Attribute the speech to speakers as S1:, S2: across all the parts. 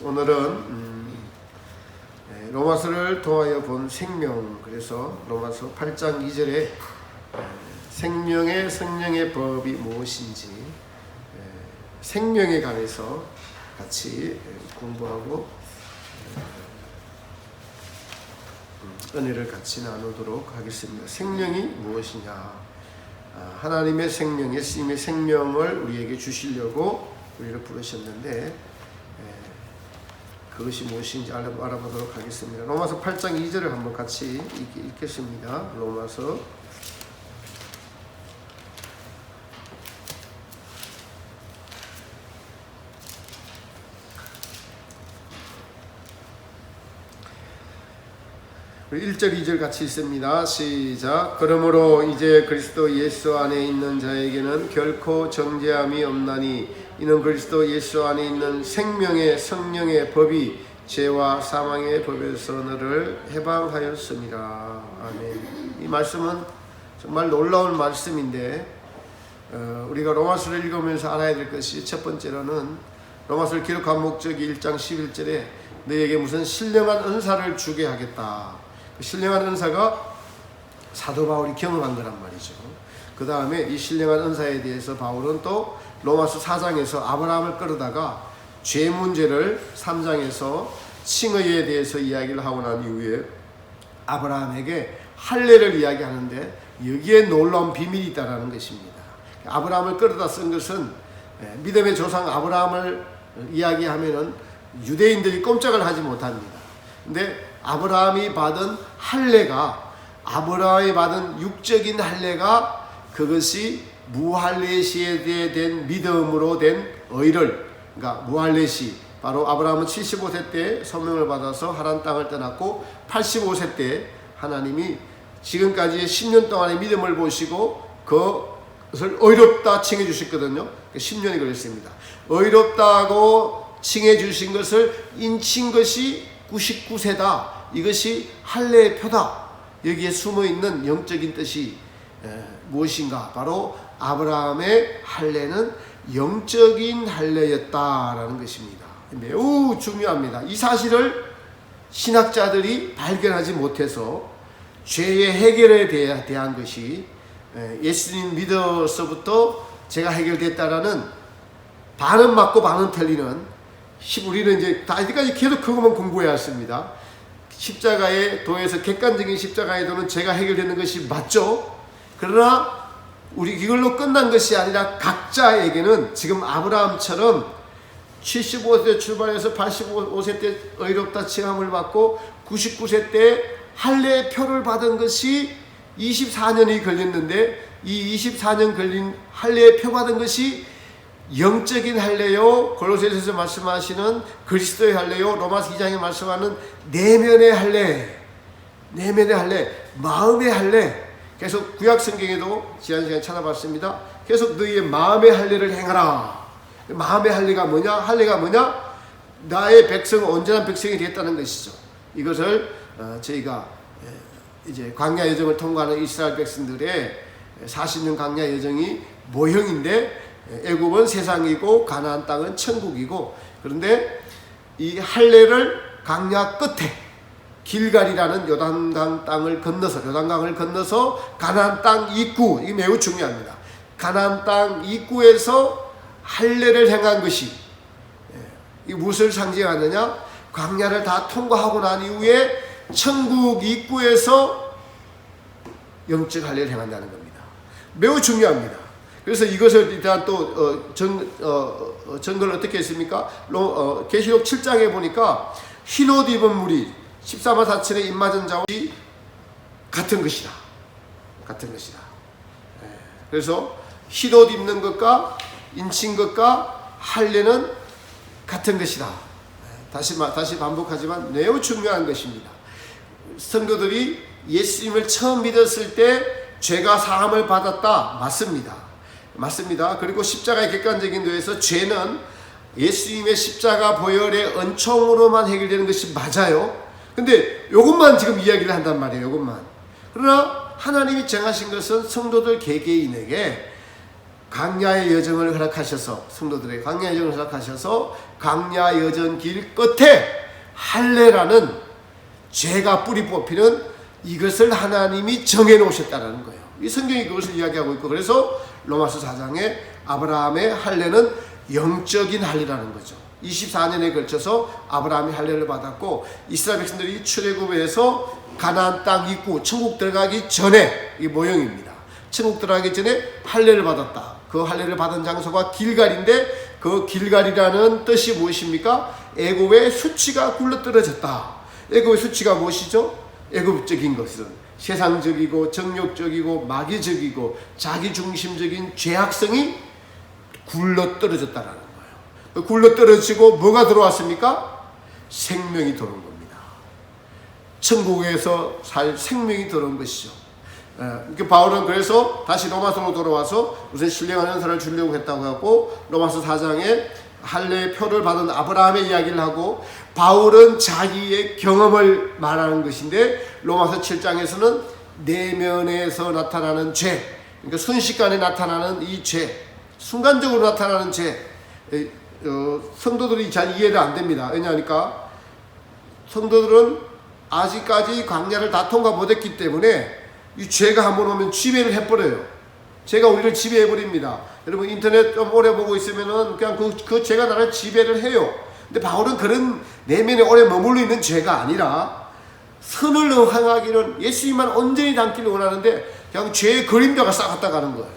S1: 오늘은 로마서를 통하여 본 생명, 그래서 로마서 8장 2절에 생명의 성령의 법이 무엇인지 생명에 관해서 같이 공부하고 은혜를 같이 나누도록 하겠습니다. 생명이 무엇이냐? 하나님의 생명, 예수님의 생명을 우리에게 주시려고 우리를 부르셨는데 그것이 무엇인지 알아보도록 하겠습니다. 로마서 8장 2절을 한번 같이 읽겠습니다. 로마서 1절 2절 같이 읽습니다. 시작. 그러므로 이제 그리스도 예수 안에 있는 자에게는 결코 정죄함이 없나니 이는 그리스도 예수 안에 있는 생명의 성령의 법이 죄와 사망의 법에서 너를 해방하였습니다. 아멘. 이 말씀은 정말 놀라운 말씀인데 우리가 로마서를 읽으면서 알아야 될 것이, 첫 번째로는 로마서를 기록한 목적이 1장 11절에 너에게 무슨 신령한 은사를 주게 하겠다. 그 신령한 은사가 사도 바울이 경험한 거란 말이죠. 그 다음에 이 신령한 은사에 대해서 바울은 또 로마서 4장에서 아브라함을 끌어다가 죄 문제를 3장에서 칭의에 대해서 이야기를 하고 난 이후에 아브라함에게 할례를 이야기하는데 여기에 놀라운 비밀이 있다는 것입니다. 아브라함을 끌어다 쓴 것은 믿음의 조상 아브라함을 이야기하면은 유대인들이 꼼짝을 하지 못합니다. 근데 아브라함이 받은 할례가, 아브라함이 받은 육적인 할례가, 그것이 무할례시에 된 믿음으로 된 의를, 그러니까 무할례시, 바로 아브라함은 75세 때 소명을 받아서 하란 땅을 떠났고 85세 때 하나님이 지금까지의 10년 동안의 믿음을 보시고 그것을 의롭다 칭해 주셨거든요. 10년이 걸렸습니다. 의롭다고 칭해 주신 것을 인친 것이 99세다. 이것이 할례의 표다. 여기에 숨어있는 영적인 뜻이 무엇인가? 바로 아브라함의 할례는 영적인 할례였다라는 것입니다. 매우 중요합니다. 이 사실을 신학자들이 발견하지 못해서 죄의 해결에 대한 것이 예수님 믿어서부터 죄가 해결됐다라는, 반은 맞고 반은 틀리는, 우리는 이제 아직까지 계속 그것만 공부해야 했습니다. 십자가의 도에서 객관적인 십자가의 도는 죄가 해결되는 것이 맞죠. 그러나 우리 이걸로 끝난 것이 아니라 각자에게는 지금 아브라함처럼 75세 출발해서 85세 때 의롭다 칭함을 받고 99세 때 할례의 표를 받은 것이 24년이 걸렸는데, 이 24년 걸린 할례의 표 받은 것이 영적인 할례요, 골로새서에서 말씀하시는 그리스도의 할례요, 로마서 2장에 말씀하는 내면의 할례, 내면의 할례, 마음의 할례. 계속 구약 성경에도 지난 시간에 찾아봤습니다. 계속 너희의 마음의 할례를 행하라. 마음의 할례가 뭐냐? 할례가 뭐냐? 나의 백성은 온전한 백성이 되었다는 것이죠. 이것을 저희가 이제 광야 여정을 통과하는 이스라엘 백성들의 40년 광야 여정이 모형인데, 애굽은 세상이고 가나안 땅은 천국이고, 그런데 이 할례를 광야 끝에 길갈이라는 요단강 땅을 건너서, 요단강을 건너서 가나안 땅 입구, 이게 매우 중요합니다. 가나안 땅 입구에서 할례를 행한 것이 이 무엇을 상징하느냐? 광야를 다 통과하고 난 이후에 천국 입구에서 영적 할례를 행한다는 겁니다. 매우 중요합니다. 그래서 이것을 일단 또 증거를 어떻게 했습니까? 계시록 7장에 보니까 흰옷 입은 무리 14만 4천의 입맞은 자와 같은 것이다. 같은 것이다. 그래서 흰옷 입는 것과 인친 것과 할례는 같은 것이다. 다시 반복하지만 매우 중요한 것입니다. 성도들이 예수님을 처음 믿었을 때 죄가 사함을 받았다. 맞습니다. 그리고 십자가의 객관적인 도에서 죄는 예수님의 십자가 보혈의 은총으로만 해결되는 것이 맞아요. 근데 이것만 지금 이야기를 한단 말이에요. 이것만. 그러나 하나님이 정하신 것은 성도들 개개인에게 광야의 여정을 허락하셔서, 성도들에게 광야의 여정을 허락하셔서 광야 여정 길 끝에 할례라는 죄가 뿌리 뽑히는 이것을 하나님이 정해 놓으셨다는 거예요. 이 성경이 그것을 이야기하고 있고, 그래서 로마서 4장에 아브라함의 할례는 영적인 할례라는 거죠. 24년에 걸쳐서 아브라함이 할례를 받았고, 이스라엘 백성들이 출애굽에서 가나안 땅 입구 천국 들어가기 전에, 이 모형입니다. 천국 들어가기 전에 할례를 받았다. 그 할례를 받은 장소가 길갈인데, 그 길갈이라는 뜻이 무엇입니까? 애굽의 수치가 굴러떨어졌다. 애굽의 수치가 무엇이죠? 애굽적인 것은 세상적이고 정욕적이고 마귀적이고 자기중심적인 죄악성이 굴러떨어졌다라는 거예요. 굴러떨어지고 뭐가 들어왔습니까? 생명이 들어온 겁니다. 천국에서 살 생명이 들어온 것이죠. 바울은 그래서 다시 로마서로 돌아와서 우선 신령한 은사를 주려고 했다고 하고, 로마서 4장에 할례의 표를 받은 아브라함의 이야기를 하고, 바울은 자기의 경험을 말하는 것인데, 로마서 7장에서는 내면에서 나타나는 죄, 그러니까 순식간에 나타나는 이 죄, 순간적으로 나타나는 죄, 성도들이 잘 이해가 안 됩니다. 왜냐하니까 성도들은 아직까지 광야를 다 통과 못했기 때문에 이 죄가 한번 오면 지배를 해버려요. 죄가 우리를 지배해버립니다. 여러분 인터넷 좀 오래 보고 있으면은 그냥 그 죄가 나를 지배를 해요. 근데 바울은 그런 내면에 오래 머물러 있는 죄가 아니라 선을 행하기는 예수님만 온전히 닮기를 원하는데 그냥 죄의 그림자가 쌓았다 가는 거예요.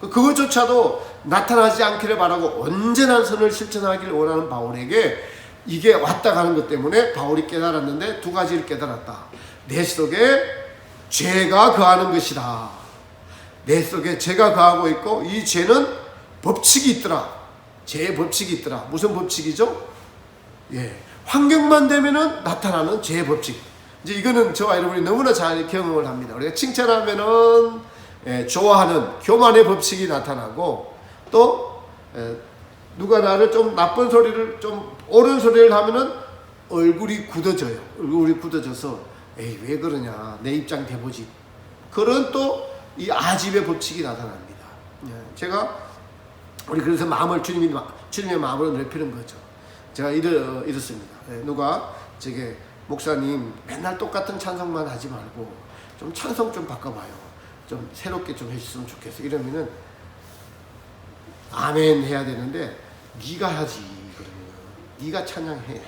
S1: 그것조차도 나타나지 않기를 바라고 온전한 선을 실천하기를 원하는 바울에게 이게 왔다 가는 것 때문에 바울이 깨달았는데 두 가지를 깨달았다. 내 속에 죄가 거하는 것이다. 내 속에 죄가 거하고 있고, 이 죄는 법칙이 있더라. 죄의 법칙이 있더라. 무슨 법칙이죠? 환경만 되면은 나타나는 죄의 법칙. 이제 이거는 저와 여러분이 너무나 잘 경험을 합니다. 우리가 칭찬하면은 좋아하는 교만의 법칙이 나타나고, 또 누가 나를 좀 나쁜 소리를, 좀 옳은 소리를 하면은 얼굴이 굳어져요. 얼굴이 굳어져서 에이 왜 그러냐, 내 입장 대보지. 그런 또 이 아집의 법칙이 나타납니다. 제가 우리 그래서 마음을 주님의 마음으로 넓히는 거죠. 제가 이렇습니다. 누가 저게 목사님 맨날 똑같은 찬송만 하지 말고 좀 찬송 좀 바꿔봐요. 좀 새롭게 좀 해주셨으면 좋겠어. 이러면은 아멘 해야 되는데 네가 하지 그러면 네가 찬양해.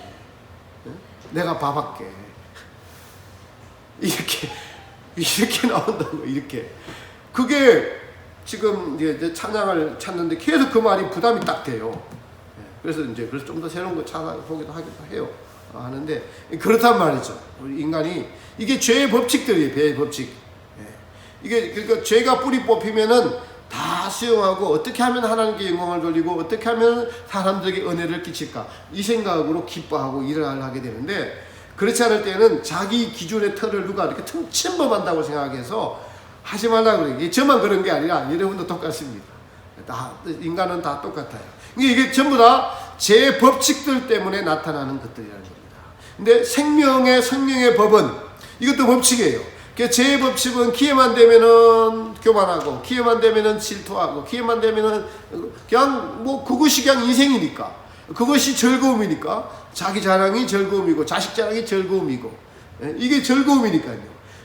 S1: 내가 밥할게. 이렇게 나온다는 거. 이렇게 그게 지금 이제 찬양을 찾는데 계속 그 말이 부담이 딱 돼요. 그래서 좀 더 새로운 거 찾아보기도 하기도 해요. 하는데 그렇단 말이죠. 우리 인간이 이게 죄의 법칙들이에요. 죄의 법칙. 이게 그러니까 죄가 뿌리 뽑히면은 다 수용하고 어떻게 하면 하나님께 영광을 돌리고 어떻게 하면 사람들에게 은혜를 끼칠까, 이 생각으로 기뻐하고 일을 하게 되는데, 그렇지 않을 때는 자기 기준의 틀을 누가 이렇게 침범한다고 생각해서 하지 말라고 그래요. 이게 저만 그런 게 아니라 여러분도 똑같습니다. 인간은 다 똑같아요. 이게 전부 다 제 법칙들 때문에 나타나는 것들이라는 겁니다. 근데 성령의 법은 이것도 법칙이에요. 제 법칙은 기회만 되면은 교만하고, 기회만 되면은 질투하고, 기회만 되면은 그냥 그것이 그냥 인생이니까, 그것이 즐거움이니까, 자기 자랑이 즐거움이고 자식 자랑이 즐거움이고, 이게 즐거움이니까요.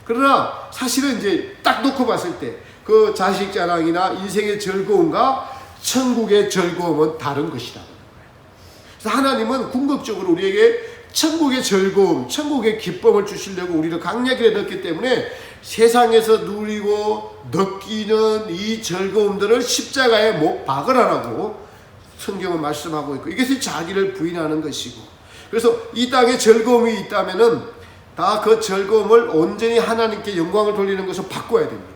S1: 그러나 사실은 이제 딱 놓고 봤을 때 그 자식 자랑이나 인생의 즐거움과 천국의 즐거움은 다른 것이다. 그래서 하나님은 궁극적으로 우리에게 천국의 즐거움, 천국의 기쁨을 주시려고 우리를 광야길에 넣었기 때문에 세상에서 누리고 느끼는 이 즐거움들을 십자가에 못 박으라고 성경은 말씀하고 있고, 이것이 자기를 부인하는 것이고, 그래서 이 땅에 즐거움이 있다면은 다 그 즐거움을 온전히 하나님께 영광을 돌리는 것을 바꿔야 됩니다.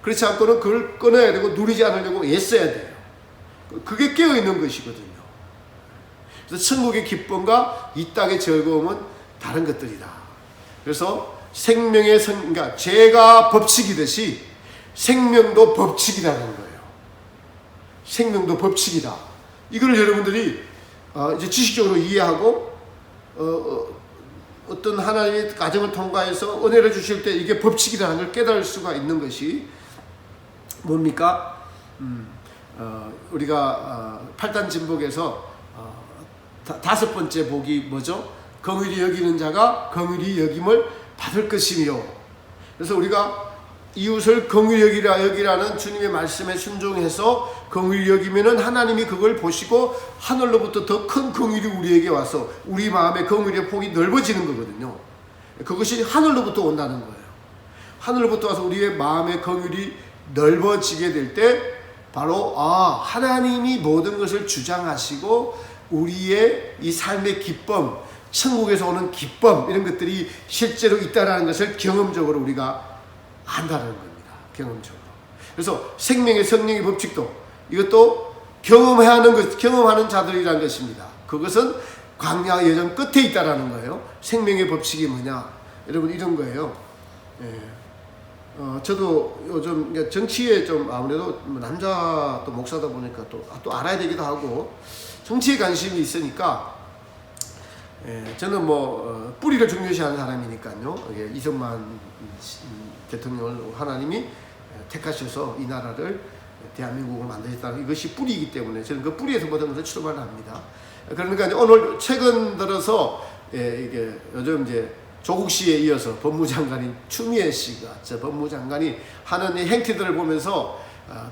S1: 그렇지 않고는 그걸 끊어야 되고 누리지 않으려고 애써야 돼요. 그게 깨어있는 것이거든요. 그래서 천국의 기쁨과 이 땅의 즐거움은 다른 것들이다. 그래서 그러니까 죄가 법칙이듯이 생명도 법칙이라는 거예요. 생명도 법칙이다. 이걸 여러분들이 이제 지식적으로 이해하고 어떤 하나님의 가정을 통과해서 은혜를 주실 때 이게 법칙이라는 걸 깨달을 수가 있는 것이 뭡니까? 우리가 8단 진복에서 5번째 복이 뭐죠? 긍휼히 여기는 자가 긍휼히 여김을 받을 것이며, 그래서 우리가 이웃을 긍휼히 여기라는 주님의 말씀에 순종해서 긍휼히 여기면은 하나님이 그걸 보시고 하늘로부터 더 큰 긍휼이 우리에게 와서 우리 마음의 긍휼의 폭이 넓어지는 거거든요. 그것이 하늘로부터 온다는 거예요. 하늘로부터 와서 우리의 마음의 긍휼이 넓어지게 될 때 바로 하나님이 모든 것을 주장하시고 우리의 이 삶의 기쁨, 천국에서 오는 기쁨, 이런 것들이 실제로 있다는 것을 경험적으로 우리가 안다는 겁니다. 경험적으로. 그래서 생명의 성령의 법칙도 이것도 경험하는 자들이라는 것입니다. 그것은 광야 여정 끝에 있다라는 거예요. 생명의 법칙이 뭐냐? 여러분, 이런 거예요. 저도 요즘 정치에 좀 아무래도 남자 또 목사다 보니까 또 알아야 되기도 하고 정치에 관심이 있으니까 저는 뿌리를 중요시하는 사람이니까요. 이승만 대통령을 하나님이 택하셔서 이 나라를 대한민국을 만드셨다는 이것이 뿌리이기 때문에 저는 그 뿌리에서 모든 것을 출발을 합니다. 그러니까 오늘 최근 들어서 이게 요즘 이제 조국 씨에 이어서 법무장관인 추미애 씨가 법무장관이 하는 이 행태들을 보면서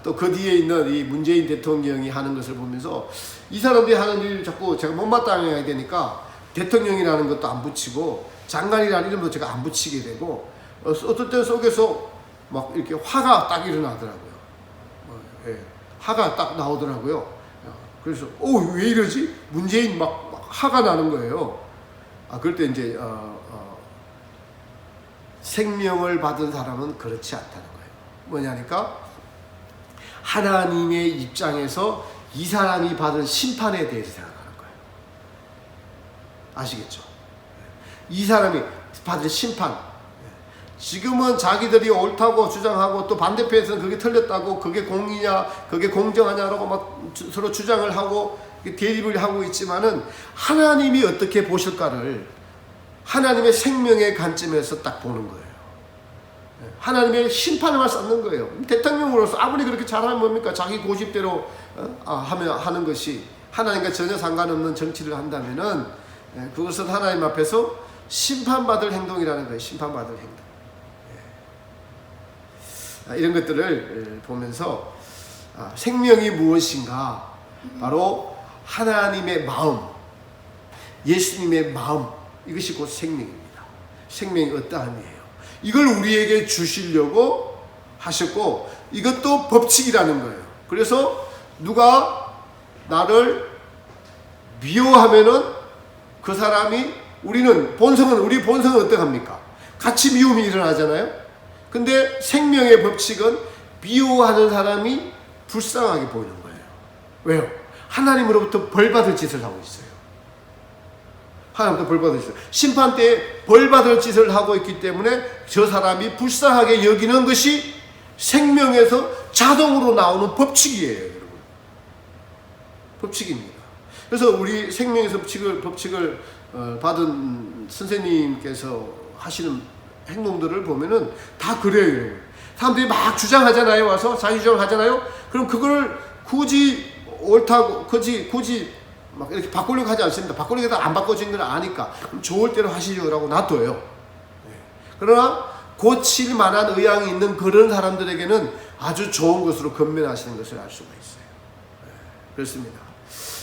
S1: 또 그 뒤에 있는 이 문재인 대통령이 하는 것을 보면서 이 사람들이 하는 일을 자꾸 제가 못마땅해야 되니까 대통령이라는 것도 안 붙이고 장관이라는 이름도 제가 안 붙이게 되고 어떨 때 속에서 막 이렇게 화가 딱 일어나더라고요. 화가 딱 나오더라고요. 그래서 왜 이러지? 문재인 막 화가 나는 거예요. 그럴 때 이제 생명을 받은 사람은 그렇지 않다는 거예요. 뭐냐니까 하나님의 입장에서 이 사람이 받은 심판에 대해서 생각하는 거예요. 아시겠죠? 이 사람이 받은 심판, 지금은 자기들이 옳다고 주장하고 또 반대편에서는 그게 틀렸다고, 그게 공이냐 그게 공정하냐라고 막 서로 주장을 하고 대립을 하고 있지만은 하나님이 어떻게 보실까를 하나님의 생명의 관점에서 딱 보는 거예요. 하나님의 심판을 쌓는 거예요. 대통령으로서 아무리 그렇게 잘하면 뭡니까? 자기 고집대로 하는 것이, 하나님과 전혀 상관없는 정치를 한다면은 그것은 하나님 앞에서 심판받을 행동이라는 거예요. 심판받을 행동. 이런 것들을 보면서 생명이 무엇인가? 바로 하나님의 마음, 예수님의 마음, 이것이 곧 생명입니다. 생명이 어떠함이에요. 이걸 우리에게 주시려고 하셨고, 이것도 법칙이라는 거예요. 그래서 누가 나를 미워하면은 그 사람이, 우리 본성은 어떡합니까? 같이 미움이 일어나잖아요. 근데 생명의 법칙은 미워하는 사람이 불쌍하게 보이는 거예요. 왜요? 하나님으로부터 벌받을 짓을 하고 있어요. 하나님부터 벌받을 짓을. 심판 때에 벌받을 짓을 하고 있기 때문에 저 사람이 불쌍하게 여기는 것이 생명에서 자동으로 나오는 법칙이에요, 여러분. 법칙입니다. 그래서 우리 생명에서 법칙을 받은 선생님께서 하시는 행동들을 보면은 다 그래요, 여러분. 사람들이 막 주장하잖아요. 와서 자기 주장을 하잖아요. 그럼 그걸 굳이 옳다고, 굳이 막 이렇게 바꾸려고 하지 않습니다. 바꾸려고 해도 안 바꿔진 걸 아니까 그럼 좋을 대로 하시죠라고 놔둬요. 그러나 고칠 만한 의향이 있는 그런 사람들에게는 아주 좋은 것으로 건면하시는 것을 알 수가 있어요. 그렇습니다.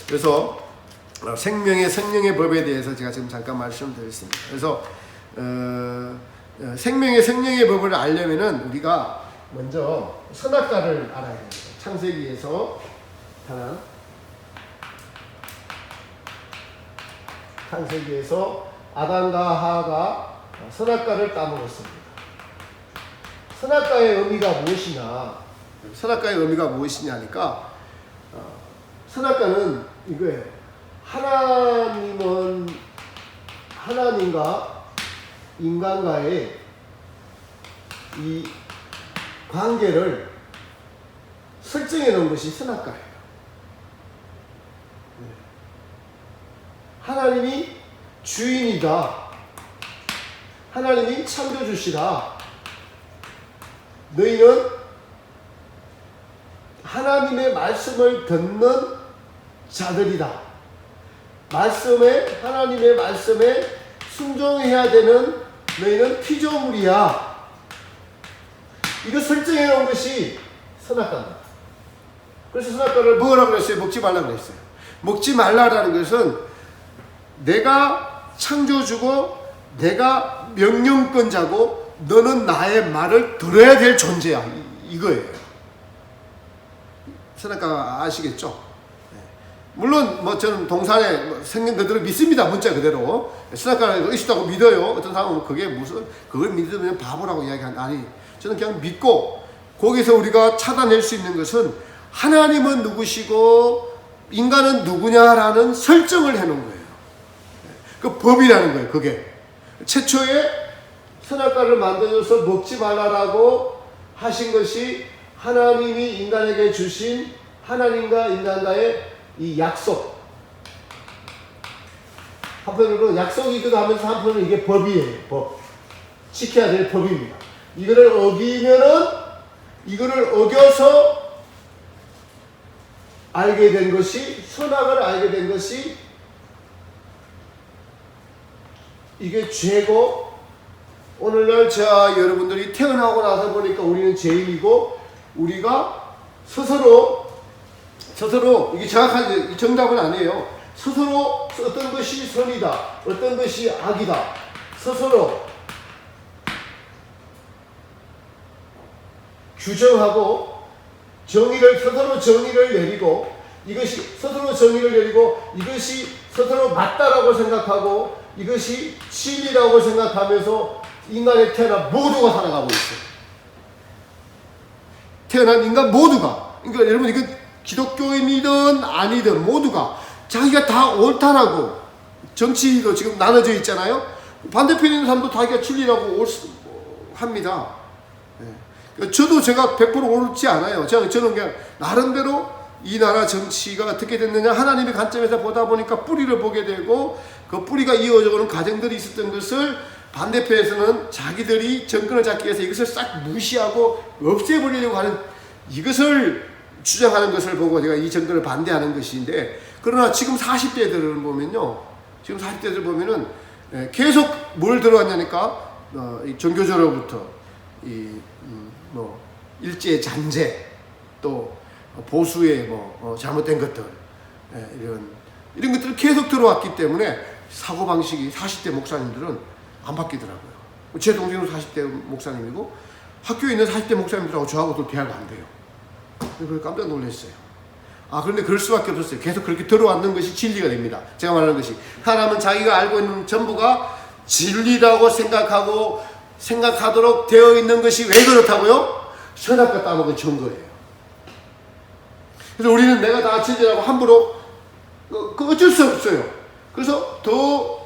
S1: 그래서 생명의 법에 대해서 제가 지금 잠깐 말씀드렸습니다. 그래서 생명의 법을 알려면은 우리가 먼저 선악과를 알아야 됩니다. 창세기에서 아담과 하와가 선악과를 따먹었습니다. 선악과의 의미가 무엇이냐니까 선악과는 이거예요. 하나님과 인간과의 이 관계를 설정해 놓은 것이 선악과예요. 하나님이 주인이다. 하나님이 창조주시다. 너희는 하나님의 말씀을 듣는 자들이다. 하나님의 말씀에 순종해야 되는 너희는 피조물이야. 이거 설정해 놓은 것이 선악과입니다. 그래서 선악과를 먹으라고 그랬어요? 먹지 말라고 그랬어요? 먹지 말라라는 것은 내가 창조주고 내가 명령권자고 너는 나의 말을 들어야 될 존재야. 이거예요. 선악과 아시겠죠? 물론 뭐 저는 동산에 생긴 그대로 믿습니다. 문자 그대로. 선악과가 있다고 믿어요. 어떤 사람은 그게 무슨 그걸 믿으면 바보라고 이야기하는 아니 저는 그냥 믿고 거기서 우리가 찾아낼 수 있는 것은 하나님은 누구시고 인간은 누구냐라는 설정을 해놓은 거예요. 그 법이라는 거예요. 그게 최초에 선악과를 만들어서 먹지 말라라고 하신 것이 하나님이 인간에게 주신 하나님과 인간과의 이 약속. 한편으로 약속이기도 하면서 한편으로 이게 법이에요. 법. 지켜야 될 법입니다. 이거를 어기면은 이거를 어겨서 알게 된 것이 선악을 알게 된 것이 이게 죄고 오늘날 저와 여러분들이 태어나고 나서 보니까 우리는 죄인이고 우리가 스스로 이게 정확한 정답은 아니에요. 스스로 어떤 것이 선이다, 어떤 것이 악이다, 스스로 규정하고 스스로 정의를 내리고 이것이 스스로 정의를 내리고 이것이 스스로 맞다라고 생각하고 이것이 진리라고 생각하면서 인간의 태어난 모두가 살아가고 있어요. 태어난 인간 모두가. 그러니까 여러분 이거 기독교인이든 아니든 모두가 자기가 다 옳다라고 정치도 지금 나눠져 있잖아요. 반대편에 있는 사람도 자기가 진리라고 합니다. 저도 제가 100% 옳지 않아요. 저는 그냥 나름대로 이 나라 정치가 어떻게 됐느냐 하나님의 관점에서 보다 보니까 뿌리를 보게 되고 그 뿌리가 이어져 오는 과정들이 있었던 것을 반대편에서는 자기들이 정권을 잡기 위해서 이것을 싹 무시하고 없애버리려고 하는 이것을 주장하는 것을 보고 제가 이 정권을 반대하는 것인데 그러나 지금 40대들을 보면요. 지금 40대들 보면은 계속 뭘 들어왔냐니까 종교적으로부터 뭐 일제 잔재 또 보수의 잘못된 것들 이런 것들이 계속 들어왔기 때문에 사고 방식이 40대 목사님들은 안 바뀌더라고요. 제 동생은 40대 목사님이고 학교에 있는 40대 목사님들하고 저하고도 대화가 안 돼요. 그래서 깜짝 놀랐어요. 그런데 그럴 수밖에 없었어요. 계속 그렇게 들어왔는 것이 진리가 됩니다. 제가 말하는 것이 사람은 자기가 알고 있는 전부가 진리라고 생각하도록 되어 있는 것이 왜 그렇다고요? 선악과 따먹은 증거예요. 그래서 우리는 내가 다 진리라고 함부로 어쩔 수 없어요. 그래서 더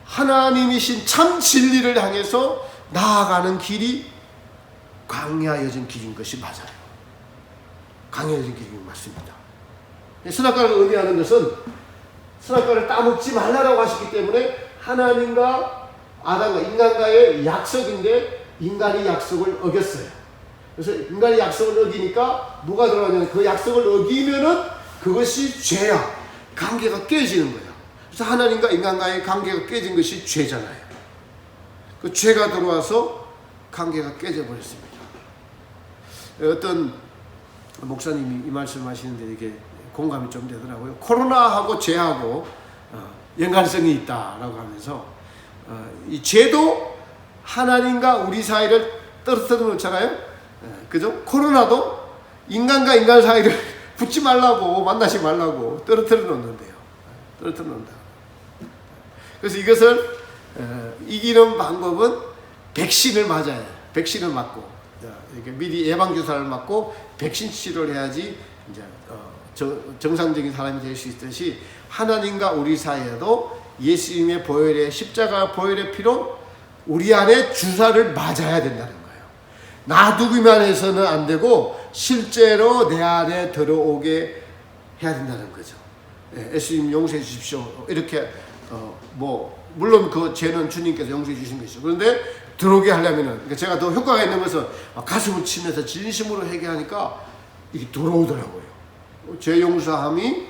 S1: 하나님이신 참 진리를 향해서 나아가는 길이 광야여진 길인 것이 맞아요. 광야여진 길이 맞습니다. 선악과를 의미하는 것은 선악과를 따먹지 말라라고 하셨기 때문에 하나님과 아담과 인간과의 약속인데 인간이 약속을 어겼어요. 그래서 인간이 약속을 어기니까 뭐가 들어가냐면 그 약속을 어기면은 그것이 죄야. 관계가 깨지는 거야. 그래서 하나님과 인간과의 관계가 깨진 것이 죄잖아요. 그 죄가 들어와서 관계가 깨져버렸습니다. 어떤 목사님이 이 말씀 하시는데 이게 공감이 좀 되더라고요. 코로나하고 죄하고 연관성이 있다라고 하면서 이 죄도 하나님과 우리 사이를 떨어뜨려 놓잖아요. 그죠? 코로나도 인간과 인간 사이를 붙지 말라고 만나지 말라고 떨어뜨려 놓는데요. 떨어뜨려 놓는다. 그래서 이것을 이기는 방법은 백신을 맞아요. 백신을 맞고 이렇게 미리 예방 주사를 맞고 백신 치료를 해야지 이제 정상적인 사람이 될 수 있듯이 하나님과 우리 사이에도 예수님의 보혈의 십자가 보혈의 피로 우리 안에 주사를 맞아야 된다는 거예요. 놔두기만 해서는 안 되고 실제로 내 안에 들어오게 해야 된다는 거죠. 예수님 용서해 주십시오. 이렇게 물론 그 죄는 주님께서 용서해 주신 것이죠. 그런데 들어오게 하려면은 그러니까 제가 더 효과가 있는 것은 가슴을 치면서 진심으로 회개하니까 이게 들어오더라고요. 죄 용서함이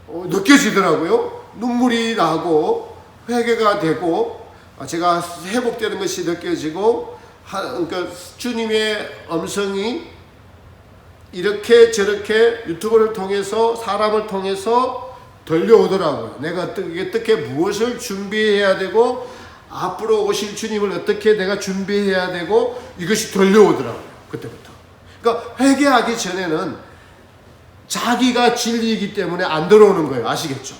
S1: 느껴지더라고요. 눈물이 나고 회개가 되고 제가 회복되는 것이 느껴지고 그러니까 주님의 음성이 이렇게 저렇게 유튜브를 통해서 사람을 통해서 들려오더라고요. 내가 어떻게 무엇을 준비해야 되고 앞으로 오실 주님을 어떻게 내가 준비해야 되고 이것이 들려오더라고요. 그때부터. 그러니까 회개하기 전에는 자기가 진리이기 때문에 안 들어오는 거예요. 아시겠죠?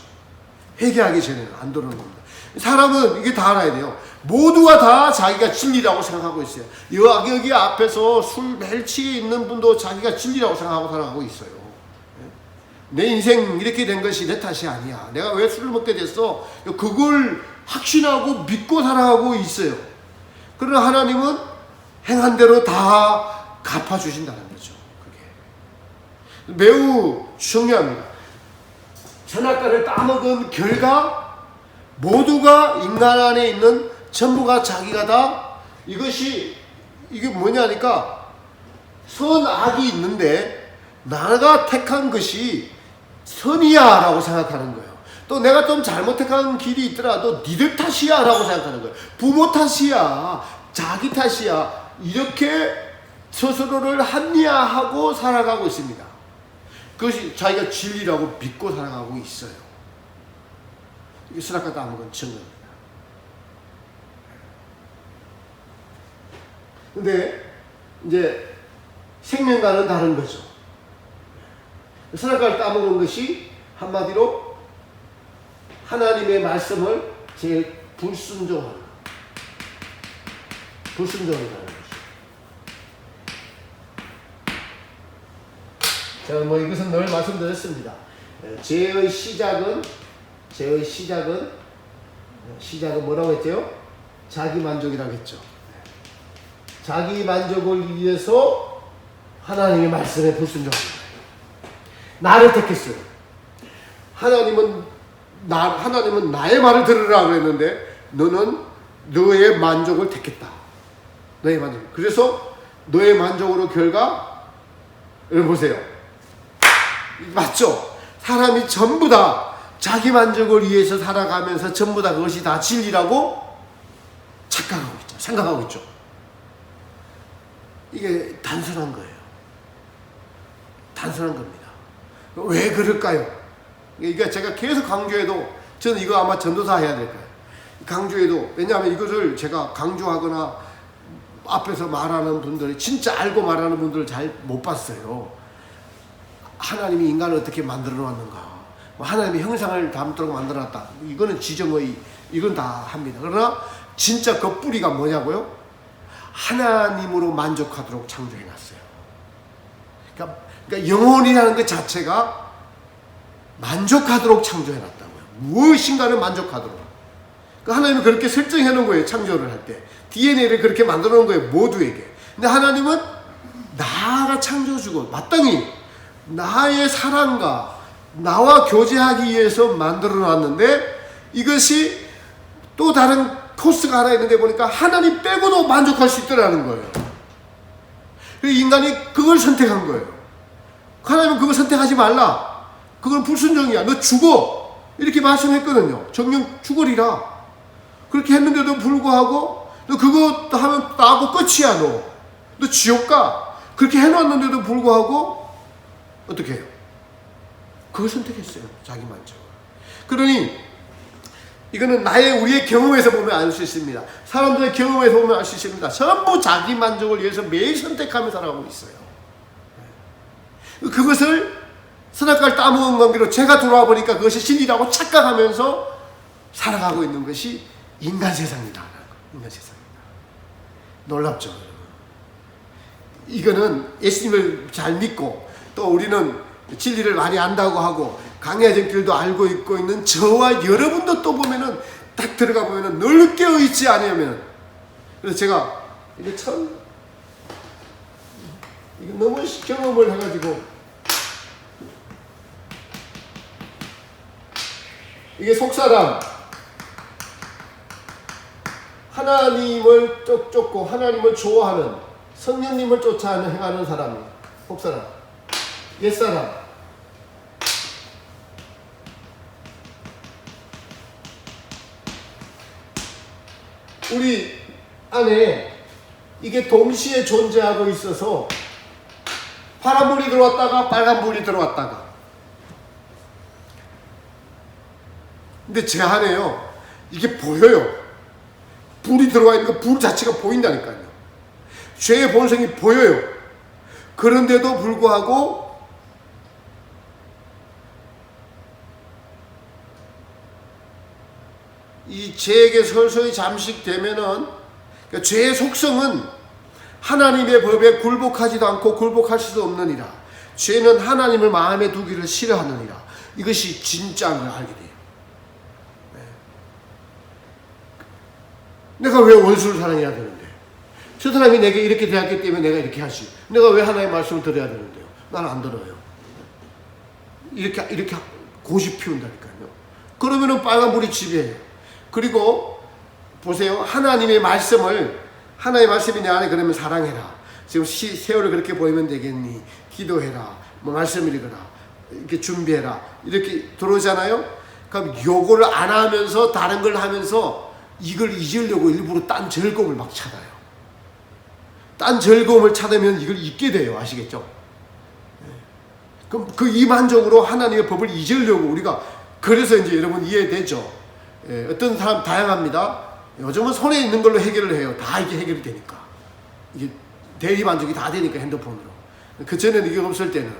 S1: 회개하기 전에는 안 들어오는 겁니다. 사람은 이게 다 알아야 돼요. 모두가 다 자기가 진리라고 생각하고 있어요. 여기 앞에서 술 매일 취해 있는 분도 자기가 진리라고 생각하고 살아가고 있어요. 내 인생 이렇게 된 것이 내 탓이 아니야. 내가 왜 술을 먹게 됐어? 그걸 확신하고 믿고 살아가고 있어요. 그러나 하나님은 행한 대로 다 갚아주신다는 거죠. 그게 매우 중요합니다. 선악과를 따먹은 결과 모두가 인간 안에 있는 전부가 자기가 다 이게 뭐냐니까 선악이 있는데 나가 택한 것이 선이야 라고 생각하는 거예요. 또 내가 좀 잘못 택한 길이 있더라도 니들 탓이야 라고 생각하는 거예요. 부모 탓이야, 자기 탓이야, 이렇게 스스로를 합리화하고 살아가고 있습니다. 그것이 자기가 진리라고 믿고 살아가고 있어요. 이게 선악과 따먹은 증거입니다. 근데 이제 생명과는 다른 거죠. 선악과를 따먹은 것이 한마디로 하나님의 말씀을 제일 불순종하는 불순종이라는 것이죠. 제가 이것은 늘 말씀드렸습니다. 죄의 시작은 뭐라고 했죠? 자기 만족이라고 했죠. 자기 만족을 위해서 하나님의 말씀에 불순종합니다. 나를 택했어요. 하나님은 나의 말을 들으라 그랬는데 너는 너의 만족을 택했다. 너의 만족. 그래서 너의 만족으로 결과 여러분 보세요. 맞죠? 사람이 전부 다 자기 만족을 위해서 살아가면서 전부 다 그것이 다 진리라고 착각하고 있죠. 생각하고 있죠. 이게 단순한 거예요. 단순한 겁니다. 왜 그럴까요? 그러니까 제가 계속 강조해도 저는 이거 아마 전도사 해야 될 거예요. 강조해도 왜냐하면 이것을 제가 강조하거나 앞에서 말하는 분들이 진짜 알고 말하는 분들을 잘 못 봤어요. 하나님이 인간을 어떻게 만들어 놨는가, 하나님의 형상을 담도록 만들어 놨다. 이거는 지정의 이건 다 합니다. 그러나 진짜 그 뿌리가 뭐냐고요? 하나님으로 만족하도록 창조해 놨어요. 그러니까 영혼이라는 것 자체가 만족하도록 창조해 놨다고요. 무엇인가를 만족하도록. 그러니까 하나님은 그렇게 설정해 놓은 거예요. 창조를 할 때 DNA를 그렇게 만들어 놓은 거예요. 모두에게. 근데 하나님은 나가 창조주고 마땅히 나의 사랑과 나와 교제하기 위해서 만들어 놨는데 이것이 또 다른 코스가 하나 있는데 보니까 하나님 빼고도 만족할 수 있더라는 거예요. 그래서 인간이 그걸 선택한 거예요. 하나님은 그걸 선택하지 말라. 그건 불순종이야. 너 죽어. 이렇게 말씀했거든요. 정령 죽으리라. 그렇게 했는데도 불구하고 너 그거 하면 나하고 끝이야. 너 지옥 가. 그렇게 해놨는데도 불구하고 어떻게 해요? 그걸 선택했어요. 자기 만족. 그러니 이거는 우리의 경험에서 보면 알 수 있습니다. 사람들의 경험에서 보면 알 수 있습니다. 전부 자기 만족을 위해서 매일 선택하며 살아가고 있어요. 그것을 선악과를 따먹은 관계로 죄가 들어와 보니까 그것이 진리라고 착각하면서 살아가고 있는 것이 인간 세상이다. 인간 세상이다. 놀랍죠, 여러분. 이거는 예수님을 잘 믿고 또 우리는 진리를 많이 안다고 하고 강해진 길도 알고 있고 있는 저와 여러분도 또 보면은 딱 들어가 보면은 늘 깨어있지 않으면 그래서 제가 이게 참 이거 너무 경험을 해가지고 이게 속사람 하나님을 쫓고 하나님을 좋아하는 성령님을 쫓아 행하는 사람이 속사람 옛사람 우리 안에 이게 동시에 존재하고 있어서 파란불이 들어왔다가 빨간불이 들어왔다가. 근데 제 안에요, 이게 보여요. 불이 들어와 있는 거, 불 자체가 보인다니까요. 죄의 본성이 보여요. 그런데도 불구하고 이 죄에게 서서히 잠식되면은, 그러니까 죄의 속성은 하나님의 법에 굴복하지도 않고 굴복할 수도 없느니라. 죄는 하나님을 마음에 두기를 싫어하느니라. 이것이 진짜인 걸 알게 돼요. 내가 왜 원수를 사랑해야 되는데? 저 사람이 내게 이렇게 대했기 때문에 내가 이렇게 하지. 내가 왜 하나님의 말씀을 들어야 되는데요? 나는 안 들어요. 이렇게 고집 피운다니까요. 그러면은 빨간불이 지배해요. 그리고 보세요. 하나님의 말씀이 내 안에 그러면 사랑해라. 지금 세월을 그렇게 보이면 되겠니? 기도해라. 뭐 말씀 읽어라. 이렇게 준비해라. 이렇게 들어오잖아요. 그럼 요거를 안 하면서 다른 걸 하면서 이걸 잊으려고 일부러 딴 즐거움을 막 찾아요. 딴 즐거움을 찾으면 이걸 잊게 돼요. 아시겠죠? 그럼 그 이만적으로 하나님의 법을 잊으려고 우리가, 그래서 이제 여러분 이해되죠? 어떤 사람 다양합니다. 요즘은 손에 있는 걸로 해결을 해요. 다 이게 해결이 되니까. 이게 대리만족이 다 되니까 핸드폰으로. 그전에는 이게 없을 때는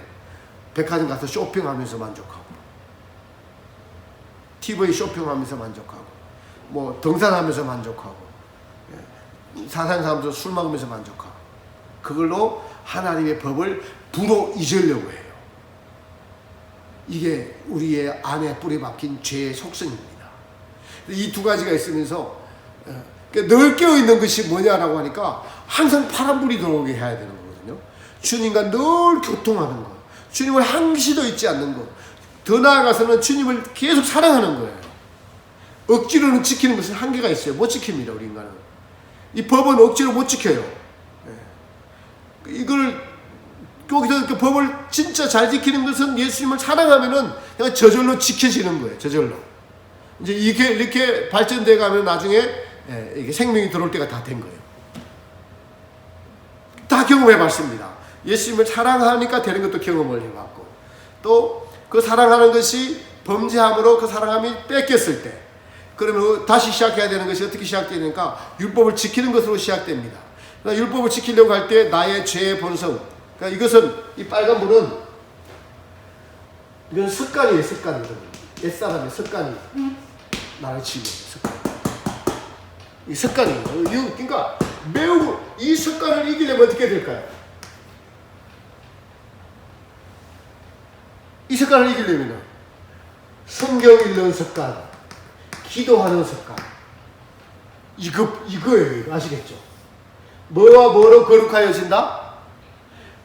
S1: 백화점 가서 쇼핑하면서 만족하고, TV 쇼핑하면서 만족하고, 뭐 등산하면서 만족하고, 사산사람들 술 먹으면서 만족하고, 그걸로 하나님의 법을 불어 잊으려고 해요. 이게 우리의 안에 뿌리 박힌 죄의 속성입니다. 이 두 가지가 있으면서 늘 깨어있는 것이 뭐냐라고 하니까 항상 파란불이 들어오게 해야 되는 거거든요. 주님과 늘 교통하는 거, 주님을 항시도 잊지 않는 거, 더 나아가서는 주님을 계속 사랑하는 거예요. 억지로는 지키는 것은 한계가 있어요. 못 지킵니다. 우리 인간은. 이 법은 억지로 못 지켜요. 이걸 여기서 그 법을 진짜 잘 지키는 것은 예수님을 사랑하면은 그냥 저절로 지켜지는 거예요. 저절로. 이제 이게 이렇게 발전돼 가면 나중에 이게 생명이 들어올 때가 다 된 거예요. 다 경험해 봤습니다. 예수님을 사랑하니까 되는 것도 경험을 해봤고, 또 그 사랑하는 것이 범죄함으로 그 사랑함이 뺏겼을 때, 그러면 다시 시작해야 되는 것이 어떻게 시작되니까 율법을 지키는 것으로 시작됩니다. 그러니까 율법을 지키려고 할 때 나의 죄의 본성, 그러니까 이것은, 이 빨간 불은 이건 습관이에요. 습관이거든요. 옛사람의 습관이 나를 지배해요. 습관. 이 습관이에요. 그러니까 매우 이 습관을 이기려면 어떻게 될까요? 이 습관을 이기려면 성경 읽는 습관, 기도하는 습관, 이거예요. 아시겠죠? 뭐와 뭐로 거룩하여진다?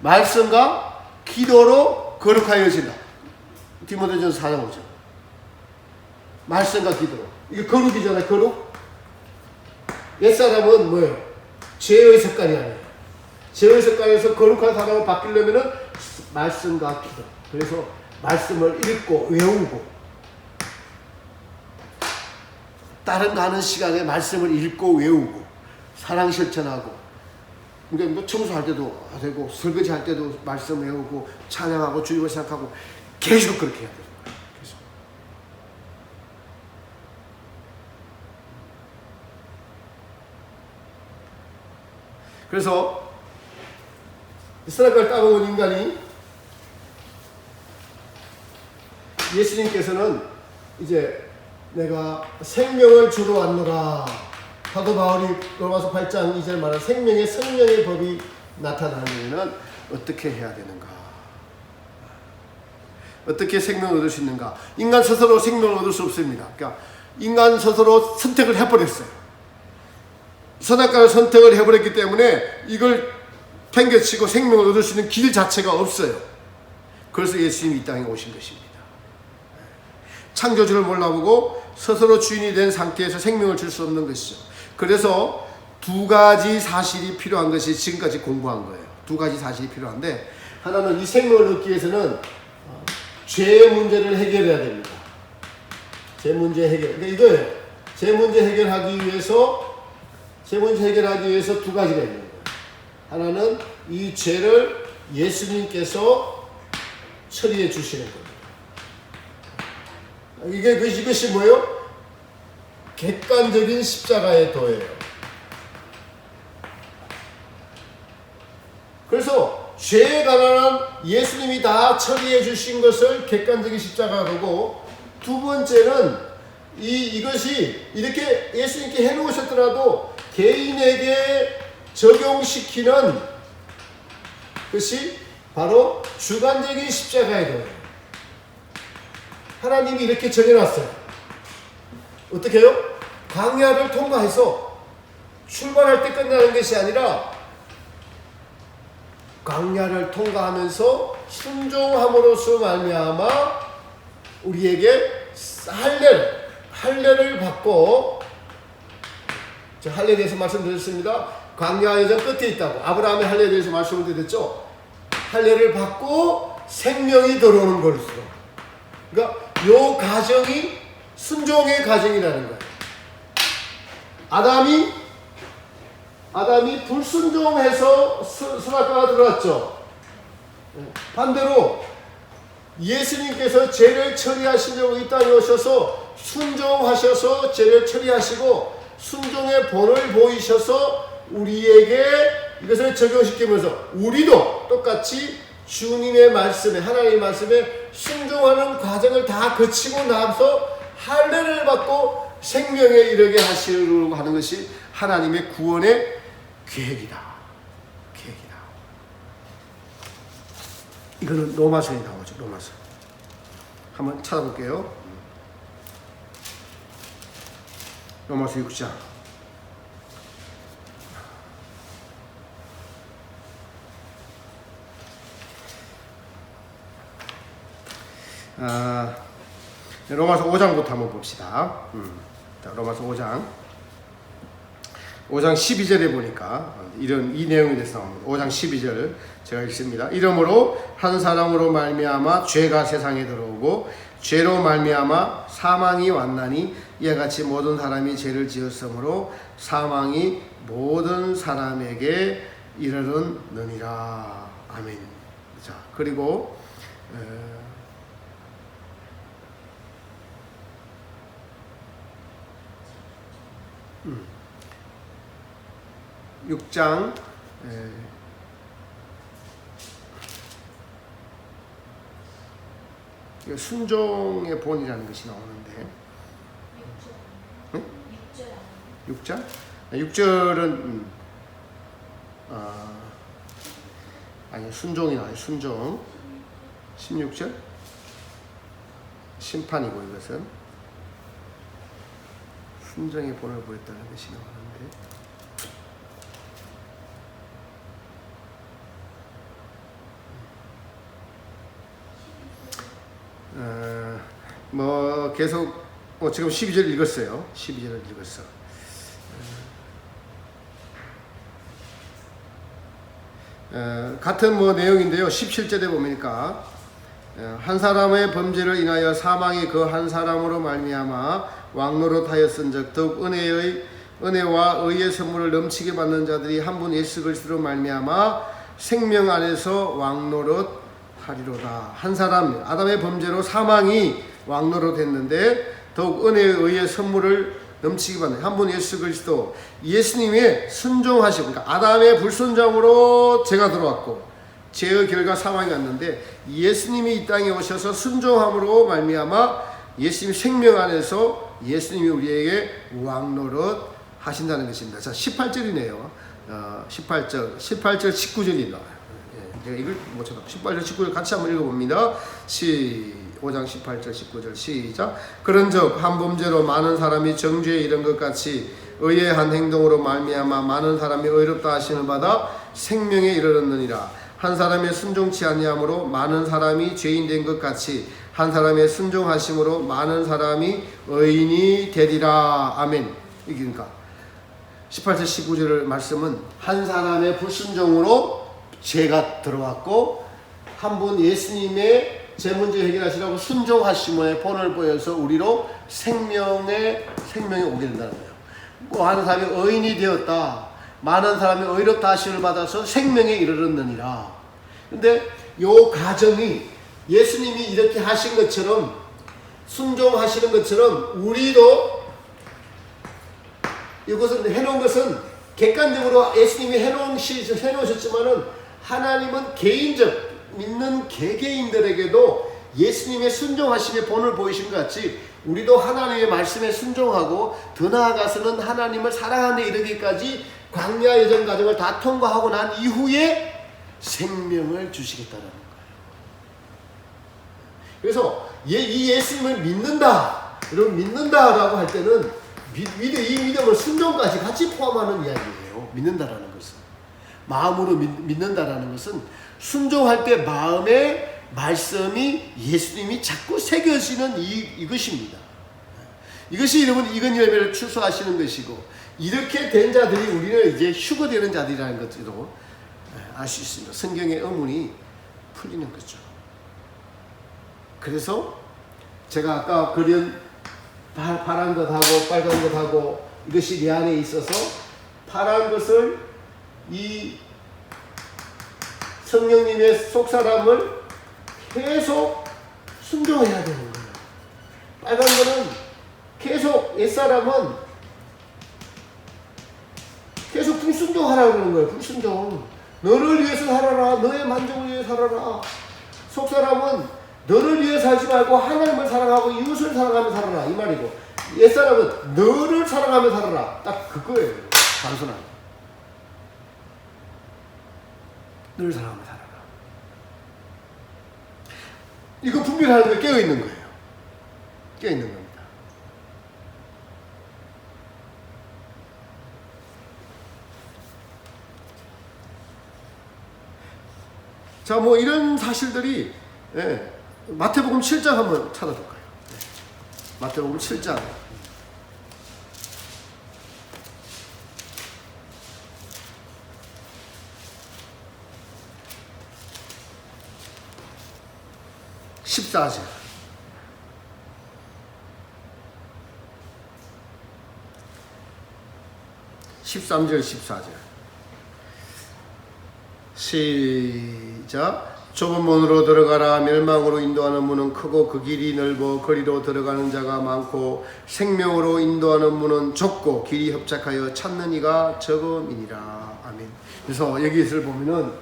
S1: 말씀과 기도로 거룩하여진다. 디모데전서 4장 5절. 말씀과 기도로. 이게 거룩이잖아요. 거룩. 옛사람은 뭐예요? 죄의 습관이 아니에요. 죄의 습관에서 거룩한 사람을 바뀌려면은 말씀과 기도. 그래서 말씀을 읽고 외우고, 다른 거 하는 시간에 말씀을 읽고 외우고, 사랑 실천하고, 그러니까 뭐 청소할 때도 되고, 설거지 할 때도 말씀 외우고, 찬양하고, 주님을 생각하고, 계속 그렇게 해야 돼요. 계속. 그래서 선악과를 따먹은 인간이, 예수님께서는 이제 내가 생명을 주러 왔노라. 사도 바울이 로마서 8장 2절 말한 생명의 성령의 법이 나타나려면 어떻게 해야 되는가? 어떻게 생명을 얻을 수 있는가? 인간 스스로 생명을 얻을 수 없습니다. 그러니까 인간 스스로 선택을 해버렸어요. 선악과를 선택을 해버렸기 때문에 이걸 팽개치고 생명을 얻을 수 있는 길 자체가 없어요. 그래서 예수님이 이 땅에 오신 것입니다. 창조주를 몰라보고 스스로 주인이 된 상태에서 생명을 줄 수 없는 것이죠. 그래서 두 가지 사실이 필요한 것이 지금까지 공부한 거예요. 두 가지 사실이 필요한데, 하나는 이 생명을 얻기 위해서는 죄의 문제를 해결해야 됩니다. 죄 문제 해결. 그러니까 이거예요. 죄 문제 해결하기 위해서 세 문제 해결하기 위해서 두 가지가 있는 거예요. 하나는 이 죄를 예수님께서 처리해 주시는 겁니다. 이것이 뭐예요? 객관적인 십자가의 도예요. 그래서 죄에 관한 예수님이 다 처리해 주신 것을 객관적인 십자가로고, 두 번째는 이것이 이렇게 예수님께 해놓으셨더라도 개인에게 적용시키는 것이 바로 주관적인 십자가의 도예요. 하나님이 이렇게 정해놨어요. 어떻게 해요? 광야를 통과해서 출발할 때 끝나는 것이 아니라 광야를 통과하면서 순종함으로써 말미암아 우리에게 할례를 받고, 저 할례에 대해서 말씀드렸습니다. 광야 여정 끝에 있다고. 아브라함의 할례에 대해서 말씀을 드렸죠. 할례를 받고 생명이 들어오는 것으로. 그러니까 요 과정이 순종의 과정이라는 거예요. 아담이 불순종해서 선악과가 들어왔죠. 반대로 예수님께서 죄를 처리하시려고 이 땅에 오셔서 순종하셔서 죄를 처리하시고 순종의 본을 보이셔서 우리에게 이것을 적용시키면서 우리도 똑같이 주님의 말씀에, 하나님의 말씀에 순종하는 과정을 다 거치고 나서 할례를 받고 생명에 이르게 하시려고 하는 것이 하나님의 구원의 계획이다. 이거는 로마서에 나오죠. 로마서. 한번 찾아볼게요. 로마서 6장. 로마서 5장부터 한번 봅시다. 자, 로마서 5장 12절에 보니까 이 내용에 대해서 나옵니다. 5장 12절 제가 읽습니다. 이러므로 한 사람으로 말미암아 죄가 세상에 들어오고 죄로 말미암아 사망이 왔나니 이와 같이 모든 사람이 죄를 지었으므로 사망이 모든 사람에게 이르렀느니라. 아멘. 자, 그리고 6장 순종의 본이라는 것이 나오는데 6장? 6절은 아니 순종이 나와요. 순종 16절 심판이고 이것은 순종의 본을 보였다는 것이 나오는데 계속 지금 12절 읽었어요. 12절을 읽었어. 같은 내용인데요. 17절에 보니까 한 사람의 범죄를 인하여 사망이 그 한 사람으로 말미암아 왕노릇하였은즉 더욱 은혜와 의의 선물을 넘치게 받는 자들이 한 분 예수 그리스도로 말미암아 생명 안에서 왕노릇하리로다. 한 사람 아담의 범죄로 사망이 왕노릇했는데 더욱 은혜의 의의 선물을 넘치게 받는 한 분 예수 그리스도, 예수님의 순종하시고, 그러니까 아담의 불순종으로 죄가 들어왔고 죄의 결과 사망이 왔는데 예수님이 이 땅에 오셔서 순종함으로 말미암아 예수님 생명 안에서 예수님이 우리에게 왕노릇 하신다는 것입니다. 자, 18절이네요. 18절 19절이 나와요. 제가 이걸 못 찾아. 18절 19절 같이 한번 읽어봅니다. 5장 18절 19절 시작. 그런즉 한 범죄로 많은 사람이 정죄에 이른 것 같이 의의 한 행동으로 말미암아 많은 사람이 의롭다 하심을 받아 생명에 이르렀느니라. 한 사람의 순종치 아니함으로 많은 사람이 죄인 된 것 같이 한 사람의 순종하심으로 많은 사람이 의인이 되리라. 아멘. 그러니까 18절 19절 말씀은 한 사람의 불순종으로 죄가 들어왔고 한 분 예수님의 제 문제 해결하시라고 순종하심의 본을 보여서 우리로 생명에 오게 된다는 거예요. 뭐 하는 사람이 의인이 되었다. 많은 사람이 의롭다 하심을 받아서 생명에 이르렀느니라. 근데 요 과정이 예수님이 이렇게 하신 것처럼 순종하시는 것처럼 우리도 이것은 해놓은 것은 객관적으로 예수님이 해놓으셨지만은 하나님은 개인적 믿는 개개인들에게도 예수님의 순종하심의 본을 보이신 것 같이 우리도 하나님의 말씀에 순종하고 더 나아가서는 하나님을 사랑하는 데 이르기까지 광야 여정 과정을 다 통과하고 난 이후에 생명을 주시겠다는 거예요. 그래서 이 예수님을 믿는다, 여러분 믿는다라고 할 때는 이 믿음을 순종까지 같이 포함하는 이야기예요. 믿는다라는 것은 마음으로 믿는다라는 것은 순종할 때 마음에 말씀이 예수님이 자꾸 새겨지는 이것입니다. 이것이 여러분 익은 열매를 추수하시는 것이고 이렇게 된 자들이 우리는 이제 휴거되는 자들이라는 것으로 알 수 있습니다. 성경의 의문이 풀리는 거죠. 그래서 제가 아까 그린 파란 것하고 빨간 것하고 이것이 내 안에 있어서 파란 것을 이 성령님의 속사람을 계속 순종해야 되는 거예요. 빨간 거는 계속 옛사람은 계속 불순종하라고 그러는 거예요. 불순종. 너를 위해서 살아라. 너의 만족을 위해 살아라. 속사람은 너를 위해 살지 말고 하나님을 사랑하고 이웃을 사랑하며 살아라. 이 말이고 옛사람은 너를 사랑하며 살아라. 딱 그거예요. 단순한. 너를 사랑하며 살아라. 이거 분별하는 게 깨어있는 거예요. 깨어있는 겁니다. 자, 뭐 이런 사실들이 마태복음 7장 한번 찾아볼까요? 마태복음 7장 14절 13절 14절 시작. 좁은 문으로 들어가라. 멸망으로 인도하는 문은 크고 그 길이 넓어 거리로 들어가는 자가 많고 생명으로 인도하는 문은 좁고 길이 협착하여 찾는 이가 적음이니라. 아멘. 그래서 여기를 보면은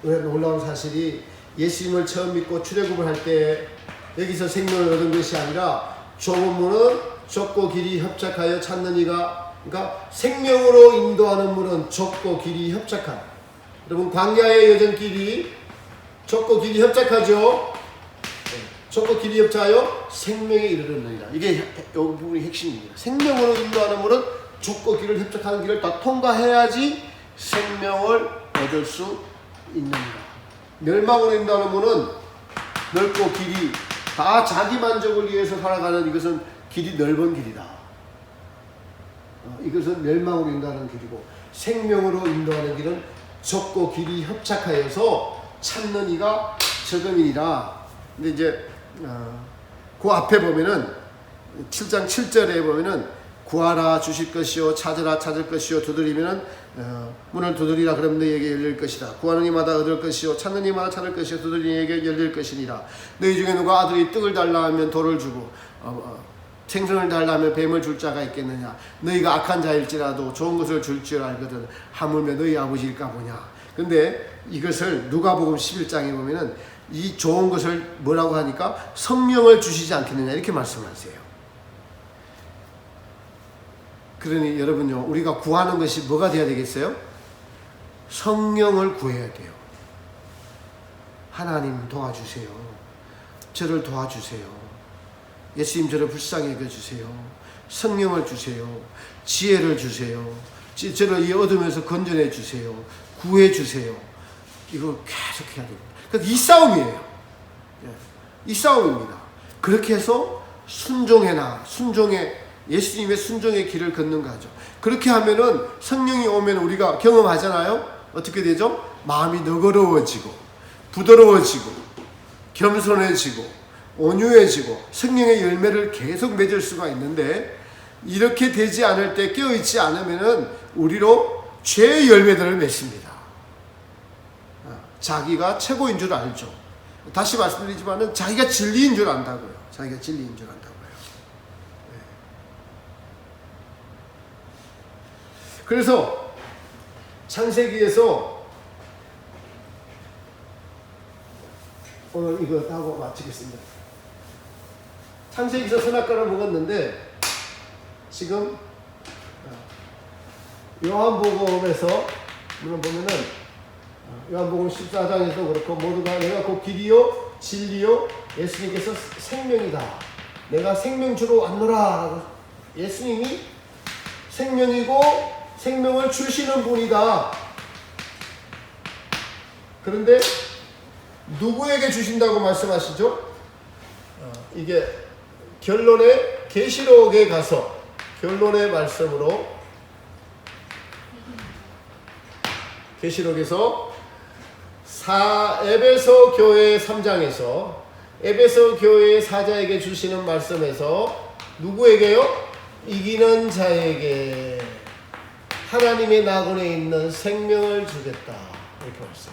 S1: 놀라운 사실이 예수님을 처음 믿고 출애굽을 할 때 여기서 생명을 얻은 것이 아니라 좁은 문은 좁고 길이 협착하여 찾는 이가, 그러니까 생명으로 인도하는 문은 좁고 길이 협착한. 여러분 광야의 여정길이 좁고 길이 협착하죠. 좁고 길이 협착하여 생명에 이르느니라. 이게 이 부분이 핵심입니다. 생명으로 인도하는 문은 좁고 길을 협착하는 길을 다 통과해야지 생명을 얻을 수 있느니라. 멸망으로 인도하는 문은 넓고 길이 다 자기 만족을 위해서 살아가는 이것은 길이 넓은 길이다. 이것은 멸망으로 인도하는 길이고 생명으로 인도하는 길은 좁고 길이 협착하여서 찾는 이가 적음이니라. 근데 이제 그 앞에 보면은 7장 7절에 보면은 구하라 주실 것이요 찾으라 찾을 것이요 두드리면은 문을 두드리라 그러면 너희에게 열릴 것이다. 구하는 이마다 얻을 것이요 찾는 이마다 찾을 것이요 두드리는 이에게 열릴 것이니라. 너희 중에 누가 아들이 떡을 달라 하면 돌을 주고 생선을 달라 하면 뱀을 줄 자가 있겠느냐. 너희가 악한 자일지라도 좋은 것을 줄 줄 알거든 하물며 너희 아버지일까 보냐. 근데 이것을 누가복음 11장에 보면은 이 좋은 것을 뭐라고 하니까 성령을 주시지 않겠느냐 이렇게 말씀하세요. 그러니 여러분요, 우리가 구하는 것이 뭐가 돼야 되겠어요? 성령을 구해야 돼요. 하나님 도와주세요. 저를 도와주세요. 예수님 저를 불쌍히 여겨주세요. 성령을 주세요. 지혜를 주세요. 저를 이 어둠에서 건져내 주세요. 구해 주세요. 이거 계속 해야 됩니다. 그러니까 이 싸움이에요. 이 싸움입니다. 그렇게 해서 예수님의 순종의 길을 걷는 거죠. 그렇게 하면은 성령이 오면 우리가 경험하잖아요. 어떻게 되죠? 마음이 너그러워지고 부드러워지고 겸손해지고 온유해지고 성령의 열매를 계속 맺을 수가 있는데 이렇게 되지 않을 때 깨어있지 않으면은 우리로 죄의 열매들을 맺습니다. 자기가 최고인 줄 알죠. 다시 말씀드리지만은 자기가 진리인 줄 안다고요. 자기가 진리인 줄 안다고요. 그래서 창세기에서 오늘 이거 하고 마치겠습니다. 창세기에서 선악과를 먹었는데 지금 요한복음에서 물론 보면은 요한복음 14장에도 그렇고 모두가 내가 곧 길이요 진리요 예수님께서 생명이다. 내가 생명 주러 왔노라. 예수님이 생명이고 생명을 주시는 분이다. 그런데 누구에게 주신다고 말씀하시죠? 이게 결론에 계시록에 가서 결론의 말씀으로 계시록에서 에베소 교회 3장에서 에베소 교회의 사자에게 주시는 말씀에서 누구에게요? 이기는 자에게 하나님의 나군에 있는 생명을 주겠다. 이렇게 말씀.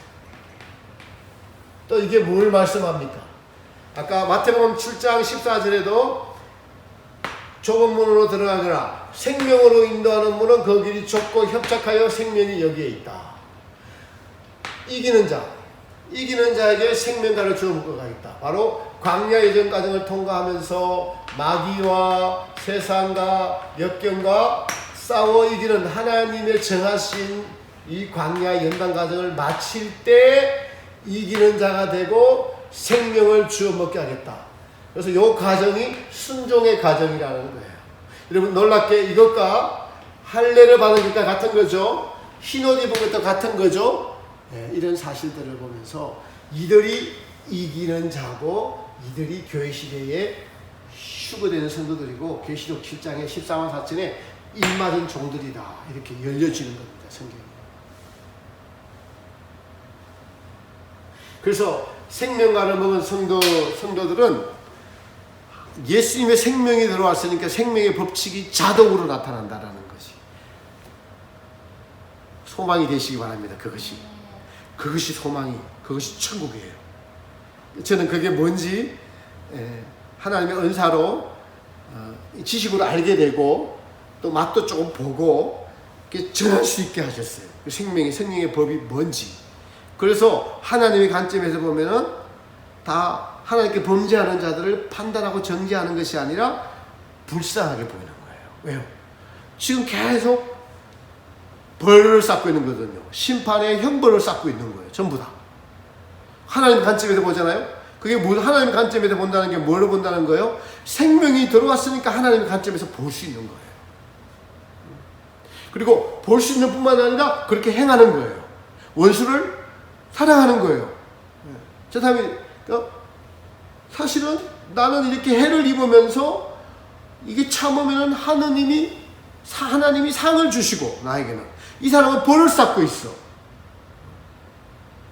S1: 또 이게 뭘 말씀합니까? 아까 마태복음 7장 14절에도 좁은 문으로 들어가거라. 생명으로 인도하는 문은 그 길이 좁고 협착하여 생명이 여기에 있다. 이기는 자에게 생명가를 주어 먹고 가겠다. 바로 광야 예전 과정을 통과하면서 마귀와 세상과 역경과 싸워 이기는 하나님의 정하신 이 광야 연단 과정을 마칠 때 이기는 자가 되고 생명을 주어 먹게 하겠다. 그래서 이 과정이 순종의 과정이라는 거예요. 여러분 놀랍게 이것과 할례를 받은 것과 같은 거죠. 흰옷 입은 것도 같은 거죠. 이런 사실들을 보면서 이들이 이기는 자고 이들이 교회 시대에 휴거되는 성도들이고 계시록 7장의 14만 4천에 입맞은 종들이다. 이렇게 열려지는 겁니다. 성경이. 그래서 생명가를 먹은 성도들은 예수님의 생명이 들어왔으니까 생명의 법칙이 자동으로 나타난다라는 것이 소망이 되시기 바랍니다. 그것이 소망이, 그것이 천국이에요. 저는 그게 뭔지 하나님의 은사로 지식으로 알게 되고 또 맛도 조금 보고 전할 수 있게 하셨어요. 생명의 법이 뭔지. 그래서 하나님의 관점에서 보면은 다 하나님께 범죄하는 자들을 판단하고 정죄하는 것이 아니라 불쌍하게 보이는 거예요. 왜요? 지금 계속 벌을 쌓고 있는 거거든요. 심판의 형벌을 쌓고 있는 거예요. 전부 다. 하나님 관점에서 보잖아요. 그게 하나님 관점에서 본다는 게 뭘로 본다는 거예요? 생명이 들어왔으니까 하나님 관점에서 볼 수 있는 거예요. 그리고 볼 수 있는 뿐만 아니라 그렇게 행하는 거예요. 원수를 사랑하는 거예요. 저 다음에 사실은 나는 이렇게 해를 입으면서 이게 참으면 하나님이 상을 주시고 나에게는 이 사람은 벌을 쌓고 있어.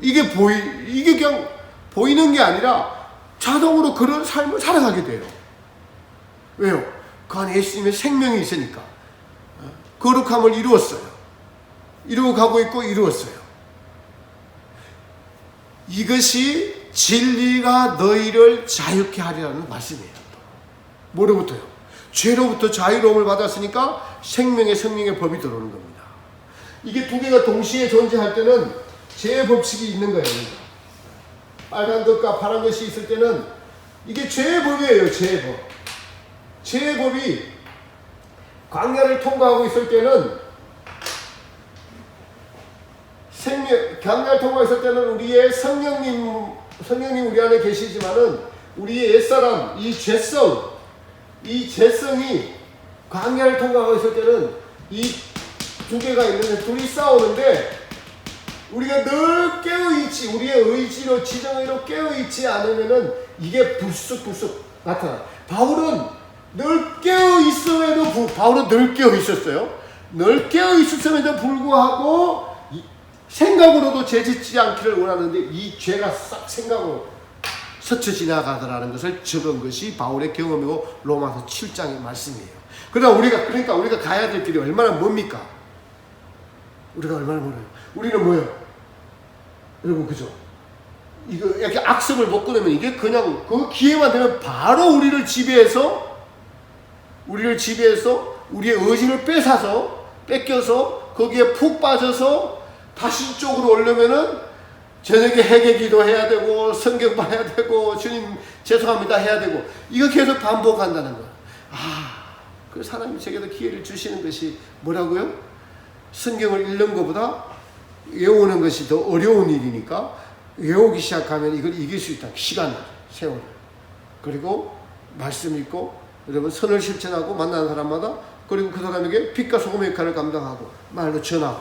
S1: 이게 그냥 보이는 게 아니라 자동으로 그런 삶을 살아가게 돼요. 왜요? 그 안에 예수님의 생명이 있으니까. 거룩함을 이루었어요. 이루어 가고 있고 이루었어요. 이것이 진리가 너희를 자유케 하리라는 말씀이에요. 뭐로부터요? 죄로부터 자유로움을 받았으니까 생명의 성령의 법이 들어오는 겁니다. 이게 두 개가 동시에 존재할 때는 죄의 법칙이 있는 거예요. 빨간 것과 파란 것이 있을 때는 이게 죄의 법이에요. 죄의 법. 죄의 법이 광야를 통과하고 있을 때는 광야를 통과했을 때는 우리의 성령님 우리 안에 계시지만은 우리의 옛사람, 이 죄성이 광야를 통과하고 있을 때는 이 두 개가 있는데 둘이 싸우는데 우리가 늘 깨어있지, 우리의 의지로 지정의로 깨어있지 않으면은 이게 불쑥불쑥 나타나. 바울은 늘 깨어있음에도 바울은 늘 깨어있었어요. 늘 깨어있음에도 불구하고 생각으로도 죄짓지 않기를 원하는데 이 죄가 싹 생각으로 스쳐 지나가더라는 것을 적은 것이 바울의 경험이고 로마서 7장의 말씀이에요. 그러니까 우리가 가야 될 길이 얼마나 멉니까? 우리가 얼마나 멀어요. 우리는 뭐예요? 여러분, 그죠? 이거 이렇게 악습을 못 끊으면 이게 그냥 그 기회만 되면 바로 우리를 지배해서 우리의 의지를 뺏겨서 거기에 푹 빠져서 다시 쪽으로 오려면은 저녁에 회개 기도해야 되고 성경 봐야 되고 주님 죄송합니다 해야 되고 이거 계속 반복한다는 거야. 그 사람이 제게도 기회를 주시는 것이 뭐라고요? 성경을 읽는 것보다 외우는 것이 더 어려운 일이니까 외우기 시작하면 이걸 이길 수 있다. 시간, 세월. 그리고 말씀 읽고 여러분 선을 실천하고 만나는 사람마다 그리고 그 사람에게 빛과 소금의 역할을 감당하고 말로 전하고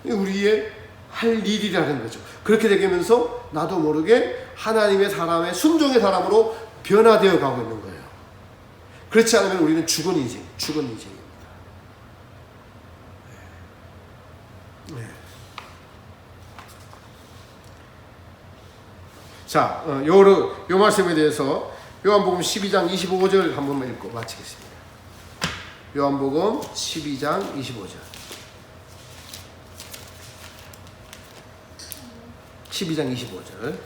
S1: 우리의 할 일이라는 거죠. 그렇게 되면서 나도 모르게 하나님의 사람의 순종의 사람으로 변화되어 가고 있는 거예요. 그렇지 않으면 우리는 죽은 인생입니다. 네. 자, 요 말씀에 대해서 요한복음 12장 25절 한 번만 읽고 마치겠습니다. 요한복음 12장 25절. 12장 25절.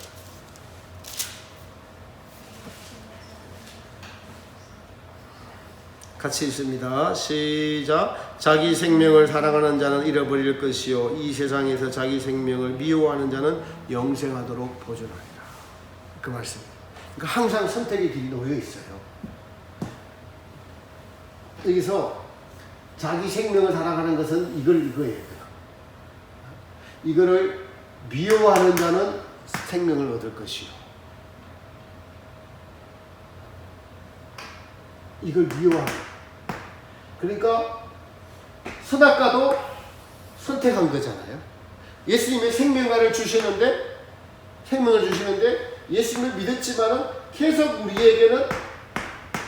S1: 같이 읽습니다. 시작. 자기 생명을 사랑하는 자는 잃어버릴 것이요 이 세상에서 자기 생명을 미워하는 자는 영생하도록 보존하리라. 그 말씀입니다. 그러니까 항상 선택의 길이 놓여 있어요. 여기서 자기 생명을 사랑하는 것은 이거예요. 이거를 미워하는 자는 생명을 얻을 것이요. 이걸 미워하는. 그러니까 선악과도 선택한 거잖아요. 예수님의 생명을 주시는데 예수님을 믿었지만은 계속 우리에게는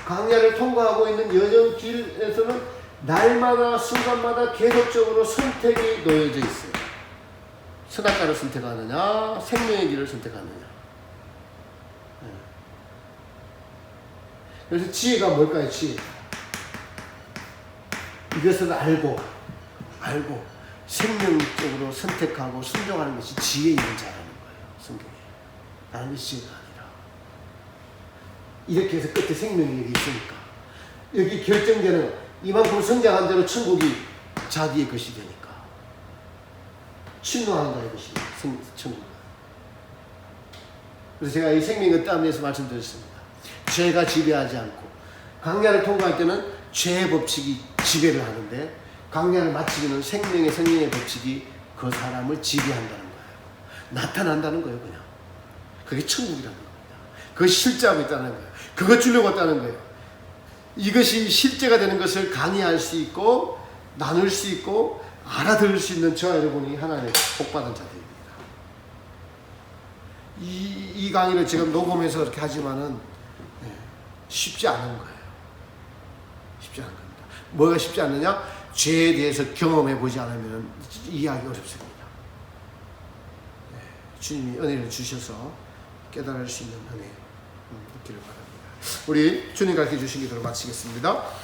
S1: 광야를 통과하고 있는 여정 길에서는 날마다 순간마다 계속적으로 선택이 놓여져 있어요. 선악과를 선택하느냐, 생명의 길을 선택하느냐. 그래서 지혜가 뭘까요? 지혜. 이것을 알고 생명적으로 선택하고 순종하는 것이 지혜 있는 자라는 거예요. 성경에. 다른 것이 지혜가 아니라. 이렇게 해서 끝에 생명이 여기 있으니까. 여기 결정되는 이만큼 성장한 대로 천국이 자기의 것이 되니까. 침노하는 자의 것이 천국. 그래서 제가 이 생명의 땀에서 말씀드렸습니다. 죄가 지배하지 않고 광야를 통과할 때는 죄의 법칙이 지배를 하는데 광야를 마치기는 생명의 성령의 법칙이 그 사람을 지배한다는 거예요. 나타난다는 거예요. 그냥 그게 천국이라는 겁니다. 그것이 실제하고 있다는 거예요. 그것 주려고 했다는 거예요. 이것이 실제가 되는 것을 강의할 수 있고 나눌 수 있고 알아들을 수 있는 저와 여러분이 하나님의 복받은 자들입니다. 이 강의를 지금 녹음해서 그렇게 하지만은 쉽지 않은 거예요. 쉽지 않은 겁니다. 뭐가 쉽지 않느냐? 죄에 대해서 경험해 보지 않으면 이해하기 어렵습니다. 주님이 은혜를 주셔서 깨달을 수 있는 은혜 있기를 바랍니다. 우리 주님 가르쳐 주신 기도를 마치겠습니다.